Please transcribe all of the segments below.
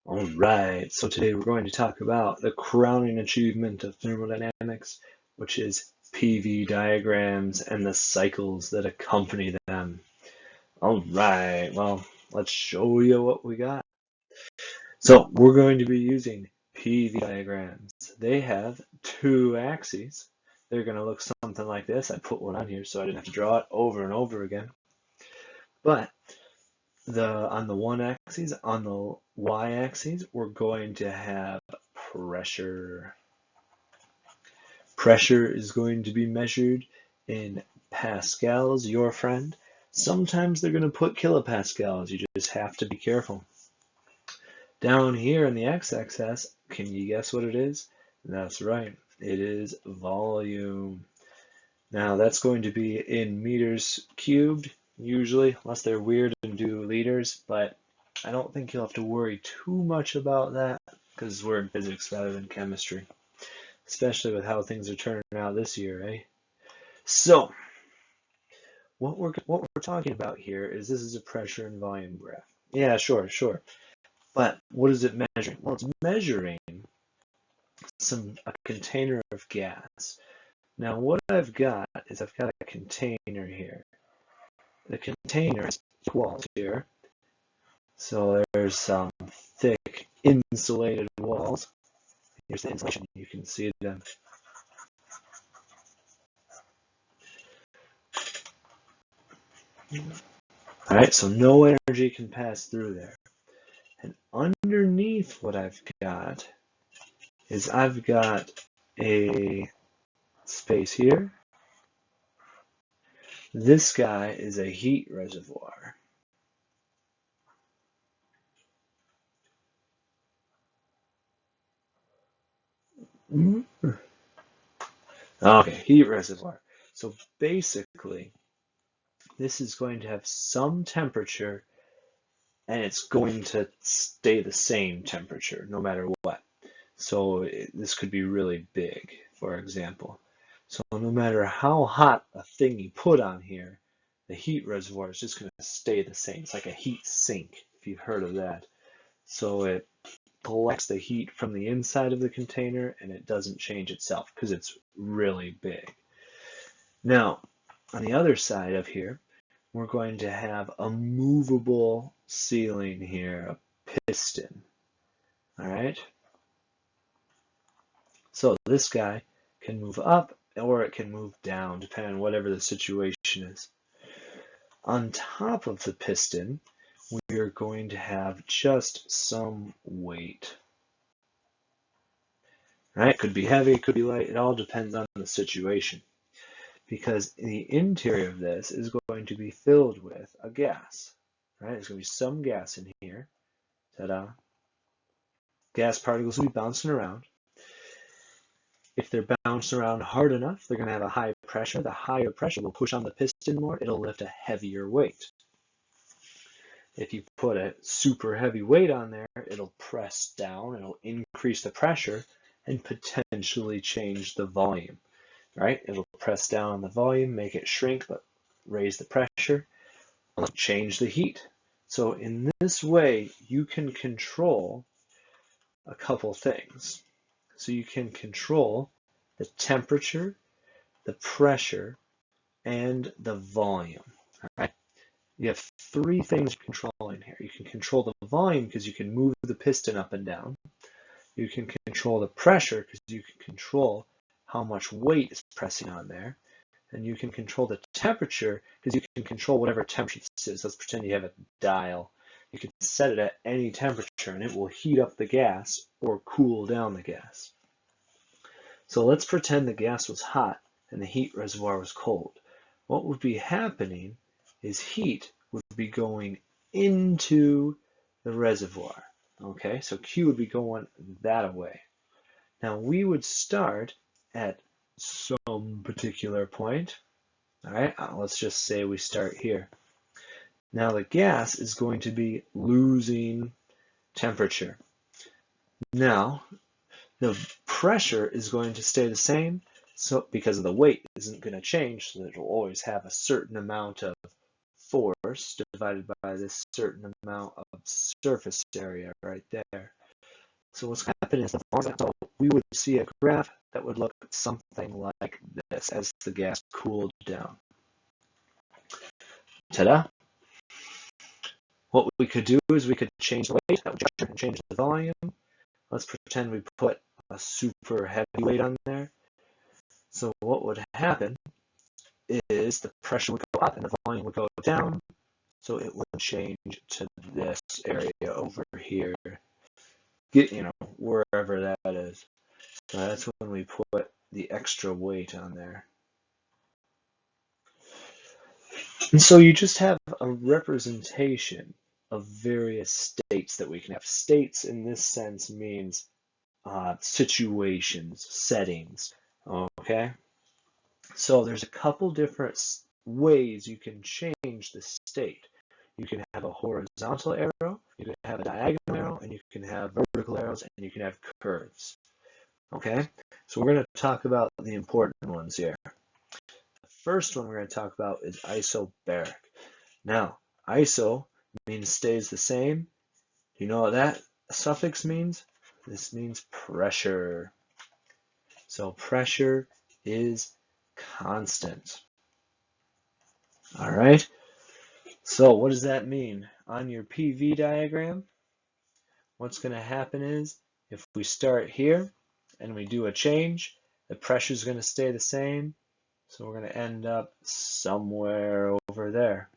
All right, so today we're going to talk about the crowning achievement of thermodynamics, which is PV diagrams and the cycles that accompany them. All right, well, let's show you what we got. So we're going to be using PV diagrams. They have two axes. They're going to look something like this. I put one on here so I didn't have to draw it over and over again. But on the one axis, on the y-axis, we're going to have pressure. Pressure is going to be measured in pascals, your friend. Sometimes they're going to put kilopascals. You just have to be careful. Down here in the x-axis, can you guess what it is? That's right. It is volume. Now that's going to be in meters cubed, usually, unless they're weird and do liters, but I don't think you'll have to worry too much about that because we're in physics rather than chemistry, especially with how things are turning out this year, eh? So, what we're talking about here is this is a pressure and volume graph. Yeah, sure. But what is it measuring? Well, it's measuring a container of gas. Now what I've got is I've got a container here. The container has walls here. So there's some thick insulated walls. Here's the insulation, you can see them. Alright, so no energy can pass through there. And underneath what I've got is I've got a space here. This guy is a heat reservoir. Okay, heat reservoir. So basically, this is going to have some temperature and it's going to stay the same temperature no matter what. So this could be really big, for example. So no matter how hot a thing you put on here, the heat reservoir is just going to stay the same. It's like a heat sink, if you've heard of that. So it collects the heat from the inside of the container and it doesn't change itself because it's really big. Now, on the other side of here, we're going to have a movable ceiling here, a piston. All right. So this guy can move up or it can move down, depending on whatever the situation is. On top of the piston, we are going to have just some weight. Right? Could be heavy, could be light. It all depends on the situation. Because the interior of this is going to be filled with a gas. Right? There's going to be some gas in here. Ta-da. Gas particles will be bouncing around. If they're bouncing around hard enough, they're going to have a high pressure. The higher pressure will push on the piston more. It'll lift a heavier weight. If you put a super heavy weight on there, it'll press down, it'll increase the pressure, and potentially change the volume. Right? It'll press down on the volume, make it shrink, but raise the pressure, change the heat. So in this way, you can control a couple things. So you can control the temperature, the pressure, and the volume. All right? You have three things controlling here. You can control the volume because you can move the piston up and down. You can control the pressure because you can control how much weight is pressing on there. And you can control the temperature because you can control whatever temperature this is. Let's pretend you have a dial. You can set it at any temperature and it will heat up the gas or cool down the gas. So let's pretend the gas was hot and the heat reservoir was cold. What would be happening is heat would be going into the reservoir. Okay, so Q would be going that way. Now we would start at some particular point. All right, let's just say we start here. Now the gas is going to be losing temperature. Now the pressure is going to stay the same, so because of the weight isn't going to change, so that it will always have a certain amount of force divided by this certain amount of surface area right there. So what's going to happen is so we would see a graph that would look something like this as the gas cooled down. Ta-da! What we could do is we could change the weight, and change the volume. Let's pretend we put a super heavy weight on there. So what would happen is the pressure would go up and the volume would go down. So it would change to this area over here, wherever that is. So that's when we put the extra weight on there. And so you just have a representation of various states that we can have. States in this sense means situations, settings, okay? So there's a couple different ways you can change the state. You can have a horizontal arrow, you can have a diagonal arrow, and you can have vertical arrows, and you can have curves, okay? So we're going to talk about the important ones here. The first one we're going to talk about is isobaric. Now, iso means stays the same. Do you know what that suffix means? This means pressure. So pressure is constant. All right. So what does that mean? On your PV diagram, what's going to happen is if we start here and we do a change, the pressure is going to stay the same. So we're going to end up somewhere over there.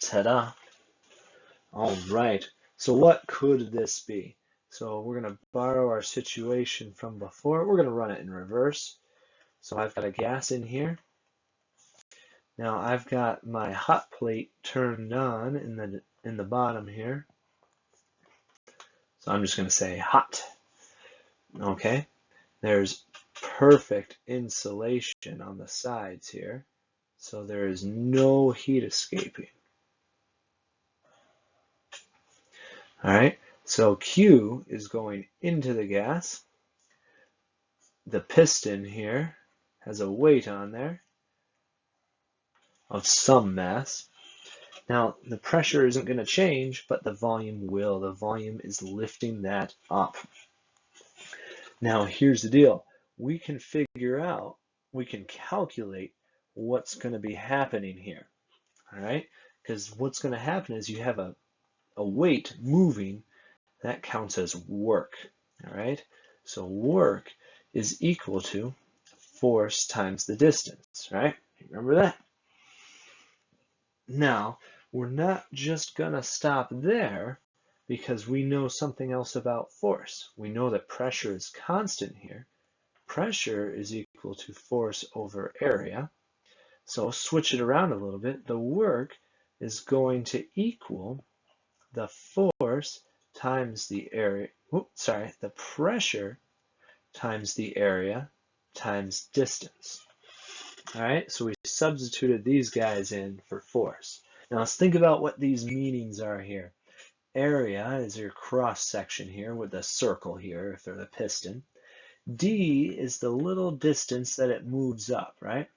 Ta-da. All right. So what could this be? So we're going to borrow our situation from before. We're going to run it in reverse. So I've got a gas in here. Now I've got my hot plate turned on in the bottom here. So I'm just going to say hot. Okay. There's perfect insulation on the sides here. So there is no heat escaping. All right. So Q is going into the gas. The piston here has a weight on there of some mass. Now, the pressure isn't going to change, but the volume will. The volume is lifting that up. Now, here's the deal. We can calculate what's going to be happening here. All right? Because what's going to happen is you have a weight moving. That counts as work. All right? So work is equal to force times the distance, right? Remember that? Now, we're not just going to stop there because we know something else about force. We know that pressure is constant here. Pressure is equal to force over area. So switch it around a little bit. The work is going to equal the force times the area. The pressure times the area times distance. All right, so we substituted these guys in for force. Now let's think about what these meanings are here. Area is your cross section here with the circle here if they're the piston. D is the little distance that it moves up, right?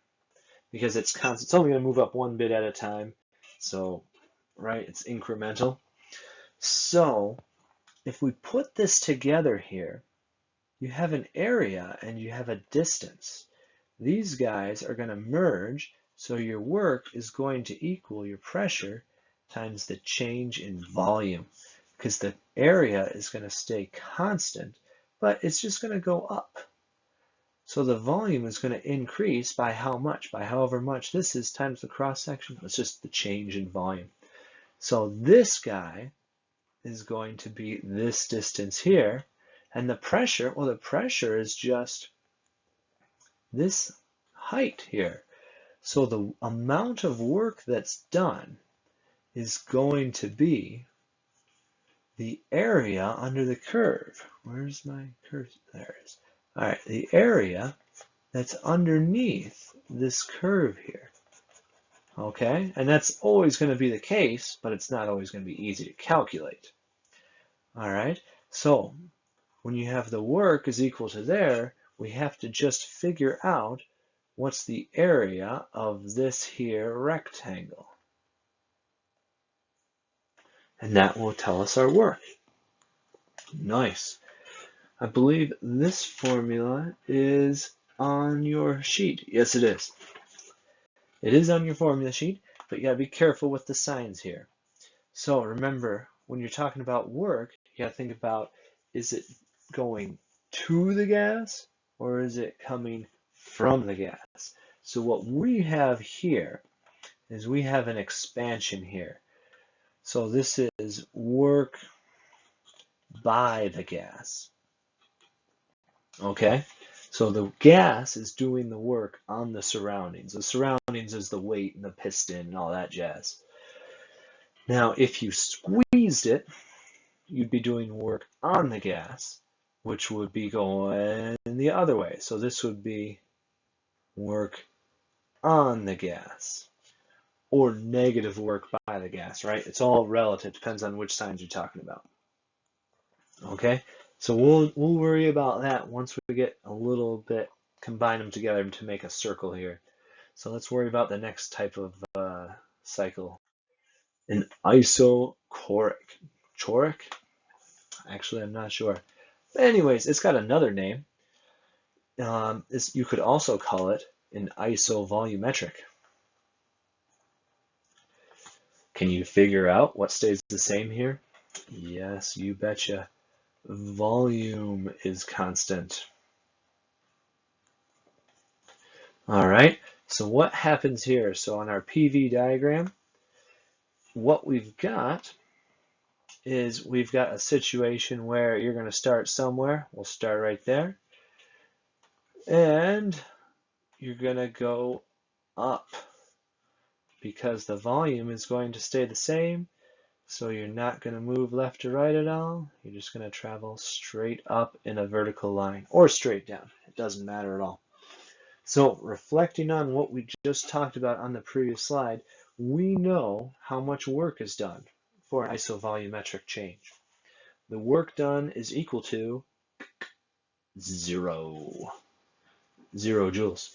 Because it's constant. It's only going to move up one bit at a time. So, right, it's incremental. So if we put this together here, you have an area and you have a distance. These guys are going to merge, so your work is going to equal your pressure times the change in volume, because the area is going to stay constant, but it's just going to go up. So the volume is going to increase by how much? By however much this is times the cross section. It's just the change in volume. So this guy is going to be this distance here, and the pressure, well, the pressure is just this height here. So the amount of work that's done is going to be the area under the curve. Where's my curve? There it is. All right, the area that's underneath this curve here. Okay, and that's always going to be the case, but it's not always going to be easy to calculate. All right, so when you have the work is equal to there, we have to just figure out what's the area of this here rectangle. and that will tell us our work. Nice. I believe this formula is on your sheet. Yes, it is. It is on your formula sheet, but you gotta be careful with the signs here. So remember, when you're talking about work, you gotta think about, is it going to the gas or is it coming from the gas? So what we have here is we have an expansion here. So this is work by the gas. Okay? So the gas is doing the work on the surroundings. The surroundings is the weight and the piston and all that jazz. Now, if you squeezed it, you'd be doing work on the gas, which would be going the other way. So this would be work on the gas, or negative work by the gas, right? It's all relative, depends on which signs you're talking about. Okay, so we'll worry about that once we get a little bit, combine them together to make a circle here. So let's worry about the next type of cycle, an isochoric. Choric? Actually, I'm not sure. But anyways, it's got another name. You could also call it an isovolumetric. Can you figure out what stays the same here? Yes, you betcha. Volume is constant. All right, so what happens here? So on our PV diagram, what we've got is we've got a situation where you're going to start somewhere. We'll start right there. And you're going to go up because the volume is going to stay the same. So you're not going to move left or right at all. You're just going to travel straight up in a vertical line or straight down. It doesn't matter at all. So reflecting on what we just talked about on the previous slide, we know how much work is done for an isovolumetric change. The work done is equal to 0 joules.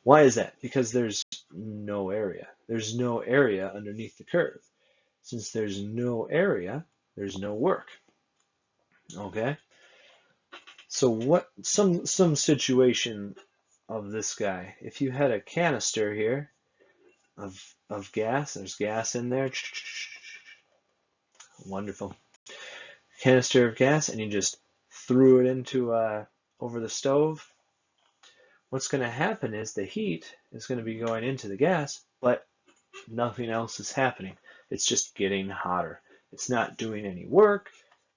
Why is that? Because there's no area. There's no area underneath the curve. Since there's no area, there's no work. Okay? So what some situation of this guy, if you had a canister here of gas, there's gas in there. Wonderful. Canister of gas, and you just threw it into over the stove. What's going to happen is the heat is going to be going into the gas, but nothing else is happening. It's just getting hotter. It's not doing any work,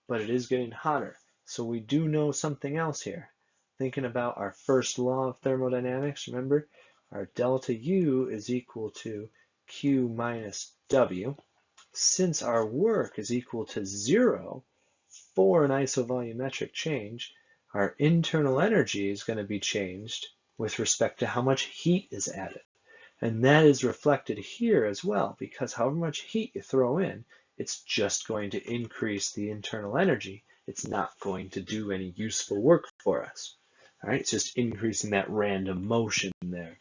but it is getting hotter. So we do know something else here. Thinking about our first law of thermodynamics, remember, our delta U is equal to Q minus W. Since our work is equal to 0 for an isovolumetric change, our internal energy is going to be changed with respect to how much heat is added. And that is reflected here as well, because however much heat you throw in, it's just going to increase the internal energy. It's not going to do any useful work for us. All right, it's just increasing that random motion there.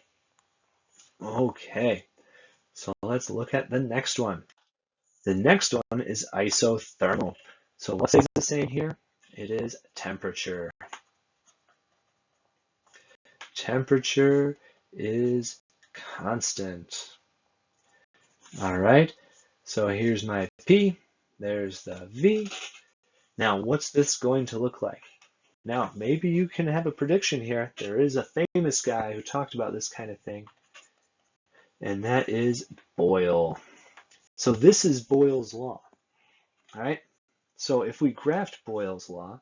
Okay, so let's look at the next one. The next one is isothermal. So what stays the same here? It is temperature. Temperature is constant. All right, so here's my P, there's the V. Now, what's this going to look like? Now, maybe you can have a prediction here. There is a famous guy who talked about this kind of thing, and that is Boyle. So this is Boyle's law, all right? So if we graphed Boyle's law,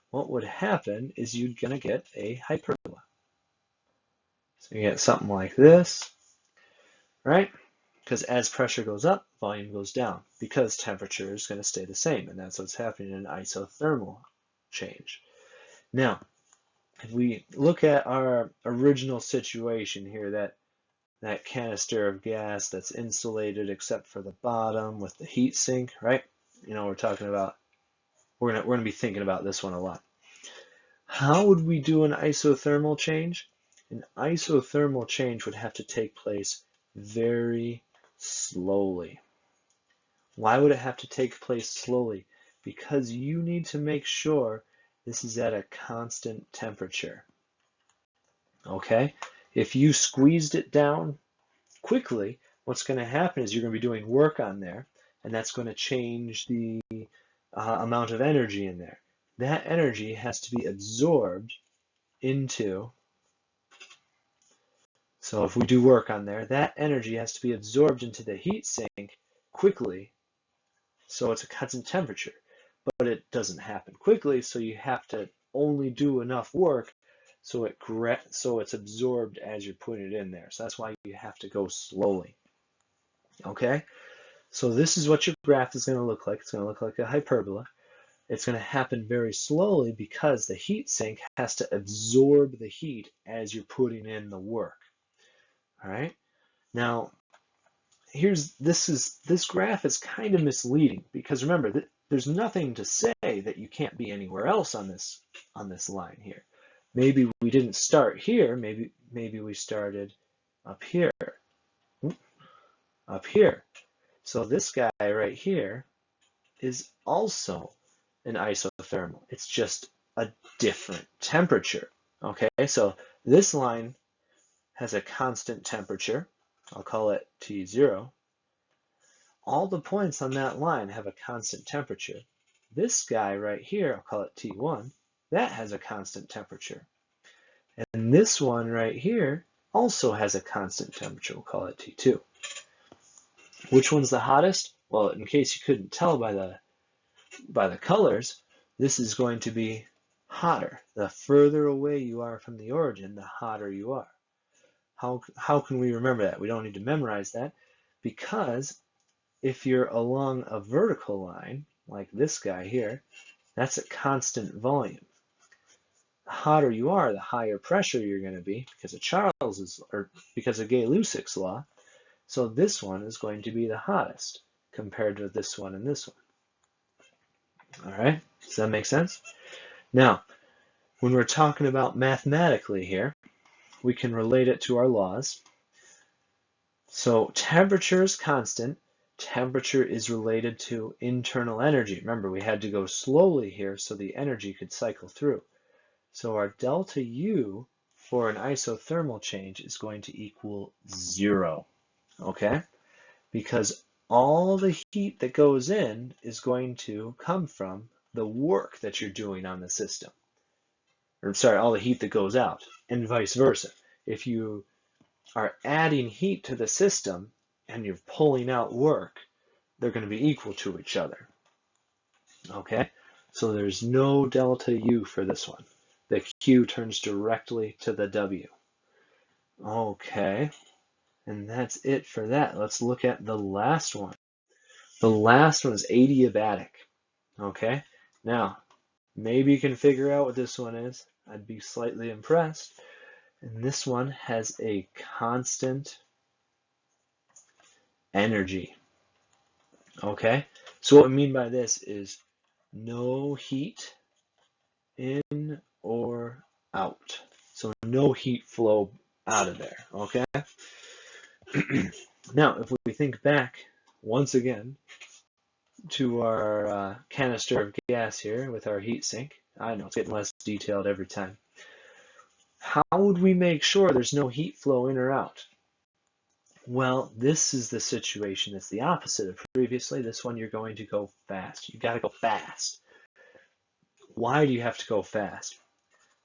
what would happen is you're going to get a hyperbola. So you get something like this, right? Because as pressure goes up, volume goes down, because temperature is going to stay the same, and that's what's happening in an isothermal change. Now, if we look at our original situation here, that canister of gas that's insulated except for the bottom with the heat sink, right? You know, we're talking about, we're gonna be thinking about this one a lot. How would we do an isothermal change? An isothermal change would have to take place very slowly. Why would it have to take place slowly? Because you need to make sure this is at a constant temperature. Okay? If you squeezed it down quickly, what's going to happen is you're going to be doing work on there, and that's going to change the amount of energy in there. That energy has to be absorbed into, so if we do work on there, that energy has to be absorbed into the heat sink quickly, so it's a constant temperature. But it doesn't happen quickly, so you have to only do enough work so it's absorbed as you're putting it in there. So that's why you have to go slowly. Okay? So this is what your graph is going to look like. It's going to look like a hyperbola. It's going to happen very slowly because the heat sink has to absorb the heat as you're putting in the work. All right? Now, this graph is kind of misleading because remember, there's nothing to say that you can't be anywhere else on this line here. Maybe we didn't start here. Maybe we started up here. Up here. So this guy right here is also an isothermal. It's just a different temperature. Okay, so this line has a constant temperature. I'll call it T0. All the points on that line have a constant temperature. This guy right here, I'll call it T1, that has a constant temperature. And this one right here also has a constant temperature. We'll call it T2. Which one's the hottest? Well, in case you couldn't tell by the colors, this is going to be hotter. The further away you are from the origin, the hotter you are. How can we remember that? We don't need to memorize that because if you're along a vertical line, like this guy here, that's a constant volume. The hotter you are, the higher pressure you're going to be because of Gay-Lussac's law. So this one is going to be the hottest compared to this one and this one. All right, does that make sense? Now, when we're talking about mathematically here, we can relate it to our laws. So temperature is constant. Temperature is related to internal energy. Remember, we had to go slowly here so the energy could cycle through. So our delta U for an isothermal change is going to equal 0. Okay? Because all the heat that goes in is going to come from the work that you're doing on the system. Or sorry, all the heat that goes out, and vice versa. If you are adding heat to the system and you're pulling out work, they're going to be equal to each other. Okay? So there's no delta U for this one. The Q turns directly to the W. Okay. And that's it for that. Let's look at the last one. The last one is adiabatic. Okay? Now, maybe you can figure out what this one is. I'd be slightly impressed. And this one has a constant energy. Okay? So what we mean by this is no heat in or out. So no heat flow out of there. Okay? Now, if we think back once again to our canister of gas here with our heat sink, I know it's getting less detailed every time. How would we make sure there's no heat flow in or out? Well, this is the situation that's the opposite of previously. This one you're going to go fast. You got to go fast. Why do you have to go fast?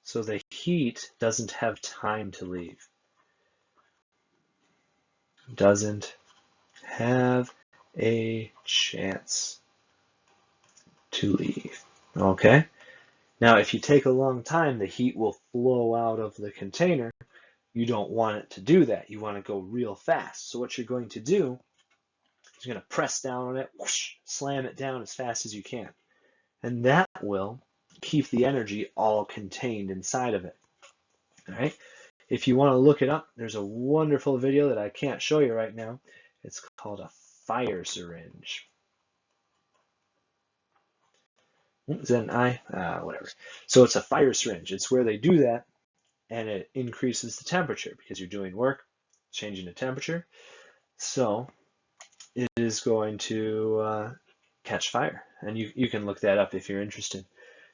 So the heat doesn't have time to leave. Doesn't have a chance to leave. Okay? Now, if you take a long time, the heat will flow out of the container. You don't want it to do that. You want to go real fast. So what you're going to do is you're going to press down on it, whoosh, slam it down as fast as you can. And that will keep the energy all contained inside of it. All right? If you want to look it up, there's a wonderful video that I can't show you right now. It's called a fire syringe. Is that an I? Whatever. So it's a fire syringe. It's where they do that, and it increases the temperature because you're doing work, changing the temperature. So it is going to catch fire. And you can look that up if you're interested.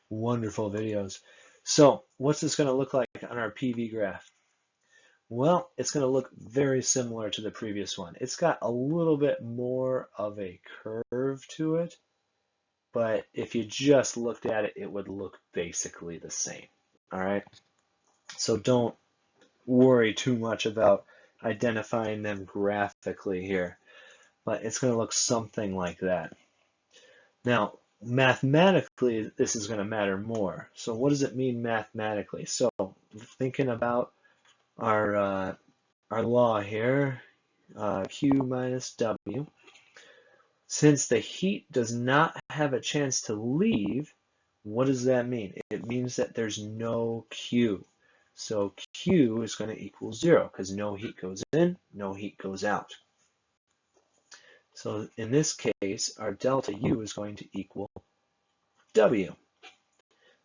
Wonderful videos. So what's this going to look like on our PV graph? Well, it's going to look very similar to the previous one. It's got a little bit more of a curve to it, but if you just looked at it, it would look basically the same. All right. So don't worry too much about identifying them graphically here, but it's going to look something like that. Now, mathematically, this is going to matter more. So what does it mean mathematically? So thinking about our law here, Q minus W. Since the heat does not have a chance to leave, what does that mean? It means that there's no Q. So Q is going to equal 0 because no heat goes in, no heat goes out. So in this case, our delta U is going to equal W.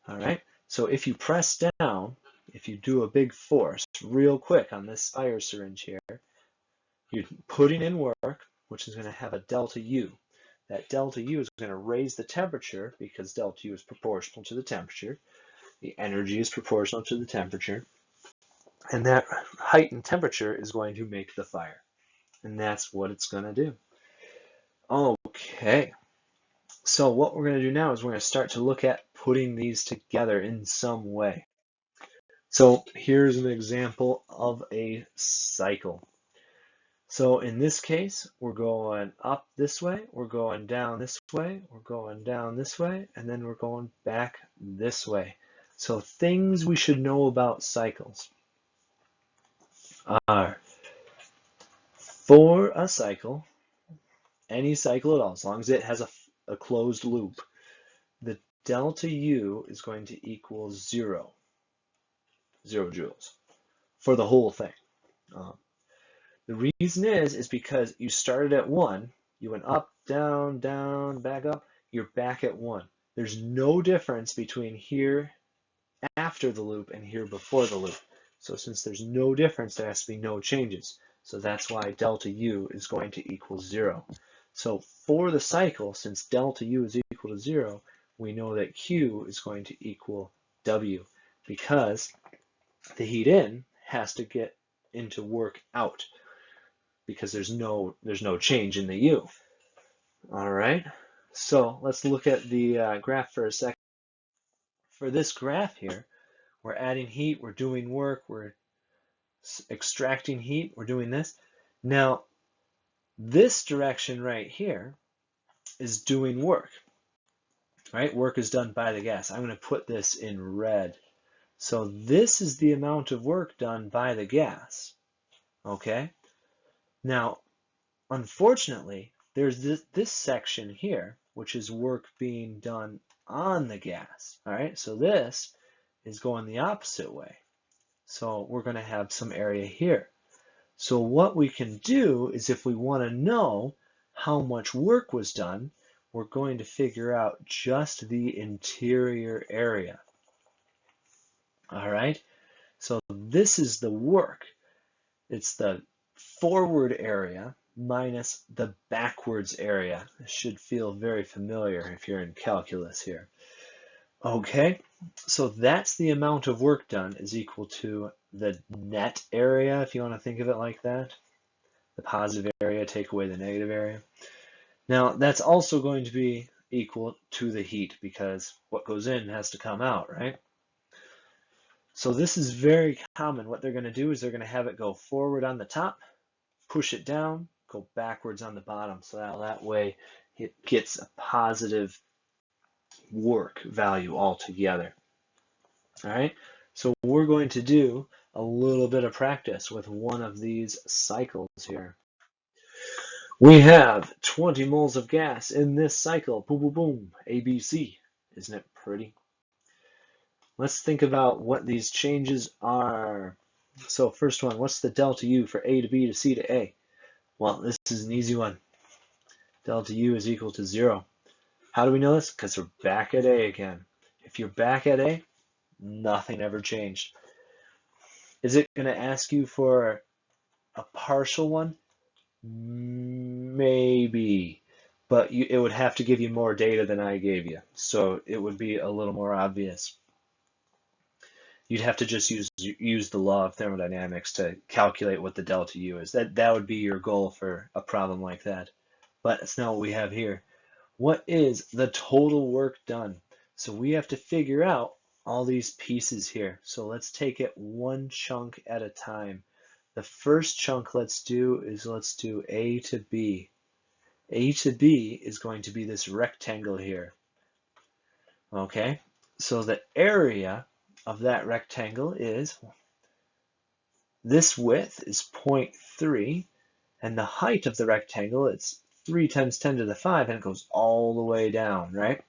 All right. So if you press down, if you do a big force real quick on this fire syringe here, you're putting in work, which is going to have a delta U. That delta U is going to raise the temperature because delta U is proportional to the temperature. The energy is proportional to the temperature. And that heightened temperature is going to make the fire. And that's what it's going to do. Okay. So what we're going to do now is we're going to start to look at putting these together in some way. So here's an example of a cycle. So in this case, we're going up this way, we're going down this way, we're going down this way, and then we're going back this way. So things we should know about cycles are, for a cycle, any cycle at all, as long as it has a closed loop, the delta U is going to equal 0 joules for the whole thing. The reason is because you started at 1, you went up, down, down, back up, you're back at 1. There's no difference between here after the loop and here before the loop. So since there's no difference, there has to be no changes. So that's why delta U is going to equal 0. So for the cycle, since delta U is equal to 0, we know that Q is going to equal W because the heat in has to get into work out, because there's no change in the U. All right, so let's look at the graph for a second. For this graph here, we're adding heat, we're doing work, we're extracting heat, we're doing this. Now, this direction right here is doing work, right? Work is done by the gas. I'm going to put this in red. So this is the amount of work done by the gas, okay? Now, unfortunately, there's this section here, which is work being done on the gas. All right, so this is going the opposite way. So we're going to have some area here. So what we can do is, if we want to know how much work was done, we're going to figure out just the interior area. All right, so this is the work. It's the forward area minus the backwards area. It should feel very familiar if you're in calculus here. Okay, so that's the amount of work done is equal to the net area, if you want to think of it like that. The positive area, take away the negative area. Now, that's also going to be equal to the heat, because what goes in has to come out, right? So this is very common. What they're going to do is they're going to have it go forward on the top, push it down, go backwards on the bottom, so that way it gets a positive work value altogether. All right, so we're going to do a little bit of practice with one of these cycles here. We have 20 moles of gas in this cycle. Boom, boom, boom, ABC. Isn't it pretty? Let's think about what these changes are. So first one, what's the delta U for A to B to C to A? Well, this is an easy one. Delta U is equal to 0. How do we know this? Because we're back at A again. If you're back at A, nothing ever changed. Is it going to ask you for a partial one? Maybe, but it would have to give you more data than I gave you, so it would be a little more obvious. You'd have to just use the law of thermodynamics to calculate what the delta U is. That would be your goal for a problem like that. But it's not what we have here. What is the total work done? So we have to figure out all these pieces here. So let's take it one chunk at a time. The first chunk let's do A to B. A to B is going to be this rectangle here. Okay, so the area of that rectangle is, this width is 0.3, and the height of the rectangle, it's 3 times 10 to the 5, and it goes all the way down, right?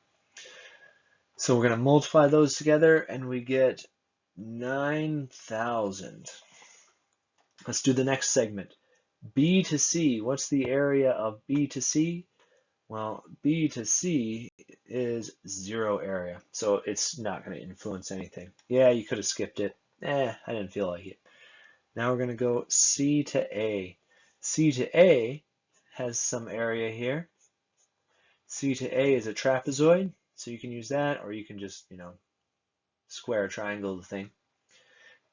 So we're going to multiply those together, and we get 9,000. Let's do the next segment. B to C, what's the area of B to C? Well, B to C is 0 area, so it's not going to influence anything. Yeah, you could have skipped it. I didn't feel like it. Now we're going to go C to A. C to A has some area here. C to A is a trapezoid, so you can use that, or you can just, square triangle the thing.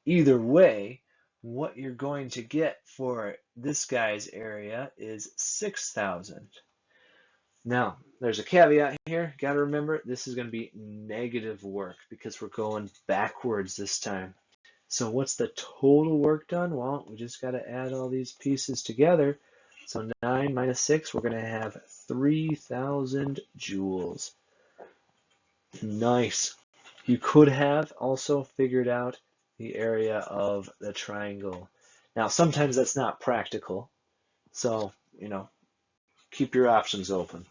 Either way, what you're going to get for this guy's area is 6,000. Now, there's a caveat here. Got to remember, this is going to be negative work because we're going backwards this time. So what's the total work done? Well, we just got to add all these pieces together. So 9 minus 6, we're going to have 3,000 joules. Nice. You could have also figured out the area of the triangle. Now, sometimes that's not practical. So, keep your options open.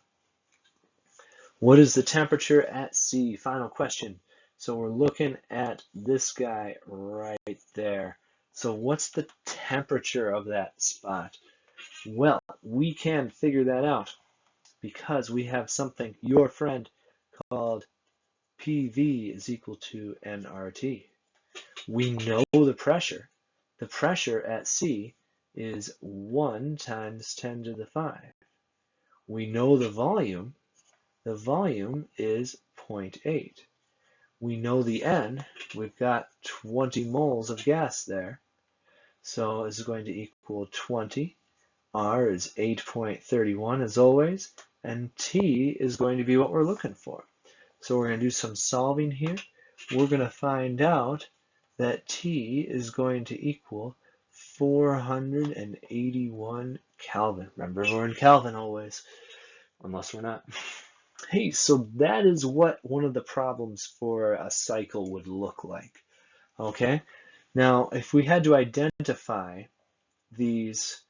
What is the temperature at C? Final question. So we're looking at this guy right there. So what's the temperature of that spot? Well, we can figure that out because we have something, your friend, called PV is equal to nRT. We know the pressure. The pressure at C is 1 times 10 to the 5. We know the volume. The volume is 0.8. We know the N. We've got 20 moles of gas there. So this is going to equal 20. R is 8.31 as always. And T is going to be what we're looking for. So we're going to do some solving here. We're going to find out that T is going to equal 481 Kelvin. Remember, we're in Kelvin always, unless we're not. Hey, so that is what one of the problems for a cycle would look like. Okay, now if we had to identify these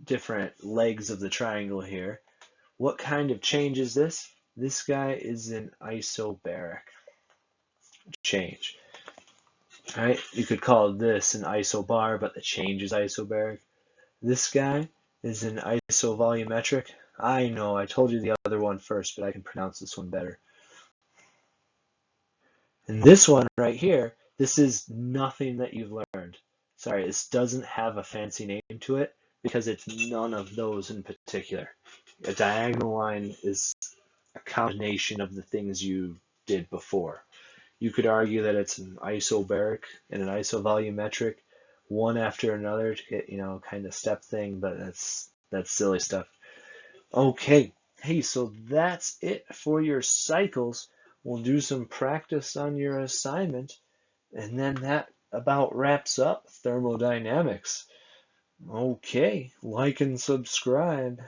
different legs of the triangle here, what kind of change is this? This guy is an isobaric change. Right? You could call this an isobar, but the change is isobaric. This guy is an isovolumetric. I know, I told you the other one first, but I can pronounce this one better. And this one right here, this is nothing that you've learned. Sorry, this doesn't have a fancy name to it because it's none of those in particular. A diagonal line is a combination of the things you did before. You could argue that it's an isobaric and an isovolumetric, one after another to get, kind of step thing, but that's silly stuff. Okay, hey, so that's it for your cycles. We'll do some practice on your assignment, and then that about wraps up thermodynamics. Okay, like and subscribe.